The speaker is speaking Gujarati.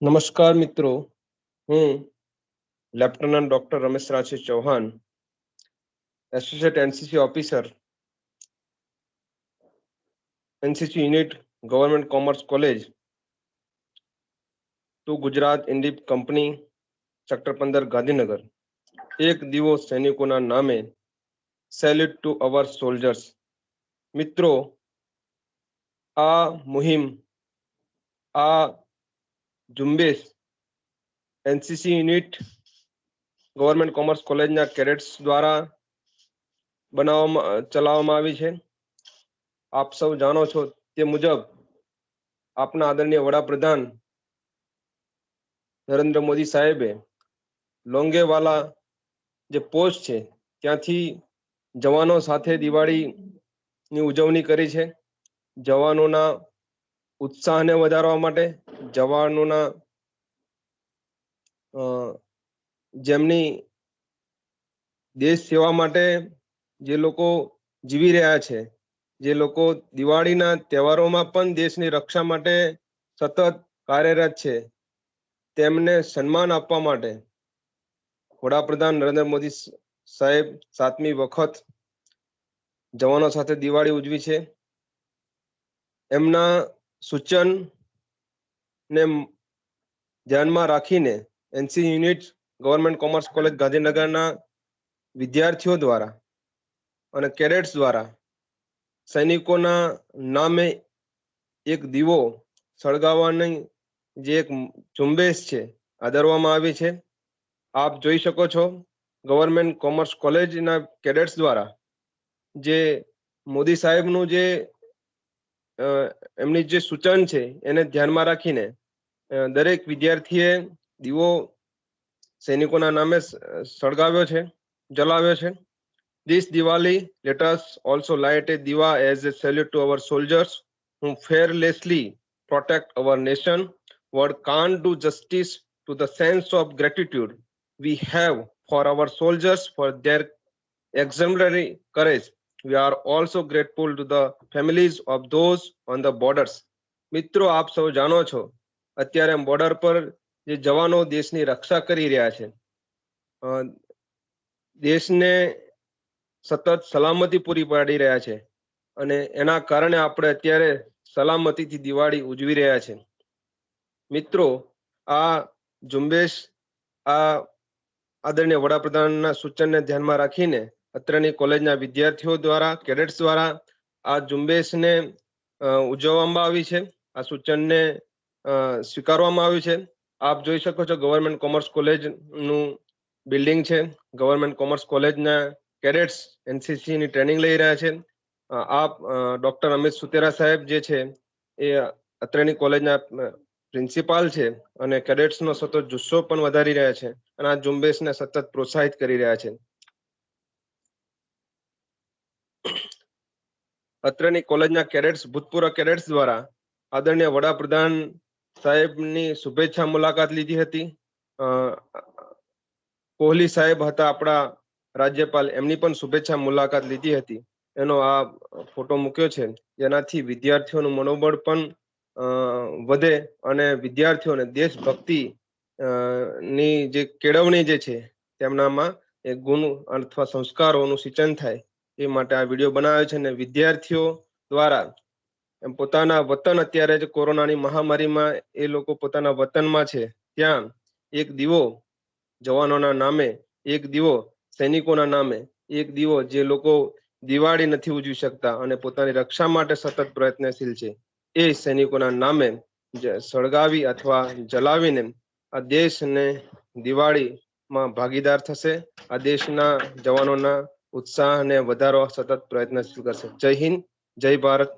નમસ્કાર મિત્રો, હું lieutenant doctor Ramesh Rashi Chauhan, associate NCC officer, NCC unit, government commerce college to Gujarat ઇન્ડી કંપની, સેક્ટર 15 ગાંધીનગર. એક દીવો સૈનિકોના નામે, સેલ્યુટ ટુ અવર સોલ્જર્સ. મિત્રો, આ મુહિમ, આ ઝુંબેશ એનસીસી યુનિટ, ગવર્મેન્ટ કોમર્સ કોલેજના કેડેટ્સ દ્વારા ચલાવવામાં આવી છે. આપ સૌ જાણો છો તે મુજબ આપના આદરણીય વડાપ્રધાન નરેન્દ્ર મોદી સાહેબે લોંગેવાલા જે પોસ્ટ છે ત્યાંથી જવાનો સાથે દિવાળીની ઉજવણી કરી છે. જવાનોના ઉત્સાહને વધારવા માટે, જવાનોના જેમની દેશ સેવા માટે જે લોકો જીવી રહ્યા છે, જે લોકો દિવાળીના તહેવારોમાં પણ દેશની રક્ષા માટે સતત કાર્યરત છે, તેમને સન્માન આપવા માટે વડાપ્રધાન નરેન્દ્ર મોદી સાહેબ 7મી વખત જવાનો સાથે દિવાળી ઉજવી છે. એમના સૂચન ને ધ્યાનમાં રાખીને NC unit, government commerce college ગાંધીનગરના વિદ્યાર્થીઓ દ્વારા અને કેડેટ્સ દ્વારા સૈનિકોના નામે એક દીવો સળગાવવાની જે એક ઝુંબેશ છે આદરવામાં આવી છે. આપ જોઈ શકો છો, ગવર્મેન્ટ કોમર્સ કોલેજના કેડેટ્સ દ્વારા જે મોદી સાહેબનું જે એમની જે સૂચન છે એને ધ્યાનમાં રાખીને દરેક વિદ્યાર્થીએ દીવો સૈનિકોના નામે સળગાવ્યો છે, જલાવ્યો છે. This Diwali, let us also light a diva as a salute to our soldiers who fearlessly protect our nation. Word can't do justice to the sense of gratitude we have for our soldiers for their exemplary courage. We are also grateful to the families of those on the borders. મિત્રો, આપ સૌ જાણો છો, અત્યારે બોર્ડર પર જે જવાનો દેશની રક્ષા કરી રહ્યા છે, દેશને સતત સલામતી પૂરી પાડી રહ્યા છે અને એના કારણે આપણે અત્યારે સલામતીથી દિવાળી ઉજવી રહ્યા છે. મિત્રો, આ ઝુંબેશ આ આદરણીય વડાપ્રધાનના સૂચનને ધ્યાનમાં રાખીને અત્રેની કોલેજના વિદ્યાર્થીઓ દ્વારા, કેડેટ્સ દ્વારા આ ઝુંબેશને ઉજવવામાં આવી છે. આ સૂચનને સ્વીકારવામાં આવ્યું છે. આપ જોઈ શકો છો, ગવર્મેન્ટ કોમર્સ કોલેજનું બિલ્ડિંગ છે. ગવર્મેન્ટ કોમર્સ કોલેજના કેડેટ્સ એનસીસીની ટ્રેનિંગ લઈ રહ્યા છે. આપ ડોક્ટર અમિત સુતેરા સાહેબ જે છે એ અત્રેની કોલેજના પ્રિન્સિપાલ છે અને કેડેટ્સનો સતત જુસ્સો પણ વધારી રહ્યા છે અને આ ઝુંબેશને સતત પ્રોત્સાહિત કરી રહ્યા છે. અત્રેની કોલેજના કેડેટ્સ, ભૂતપૂર્વ કેડેટ્સ દ્વારા આદરણીય વડાપ્રધાન સાહેબની શુભેચ્છા મુલાકાત લીધી હતી. કોહલી સાહેબ હતા આપણા રાજ્યપાલ, એમની પણ શુભેચ્છા મુલાકાત લીધી હતી. એનો આ ફોટો મૂક્યો છે, જેનાથી વિદ્યાર્થીઓનું મનોબળ પણ વધે અને વિદ્યાર્થીઓને દેશભક્તિ ની જે કેળવણી જે છે તેમનામાં એક ગુણ અથવા સંસ્કારોનું સિંચન થાય એ માટે આ વિડીયો બનાવ્યો છે. અને વિદ્યાર્થીઓ દ્વારા પોતાના વતન, અત્યારે જે કોરોનાની મહામારીમાં એ લોકો પોતાના વતનમાં છે, ત્યાં એક દીવો જવાનોના નામે, એક દીવો સૈનિકોના નામે, એક દીવો જે લોકો દિવાળી નથી ઉજવી શકતા અને પોતાની રક્ષા માટે સતત પ્રયત્નશીલ છે, એ સૈનિકોના નામે સળગાવી અથવા જલાવીને આ દેશને દિવાળીમાં ભાગીદાર થશે. આ દેશના જવાનોના ઉત્સાહને વધારવા સતત પ્રયત્નશીલ કરશે. જય હિન્દ, જય ભારત,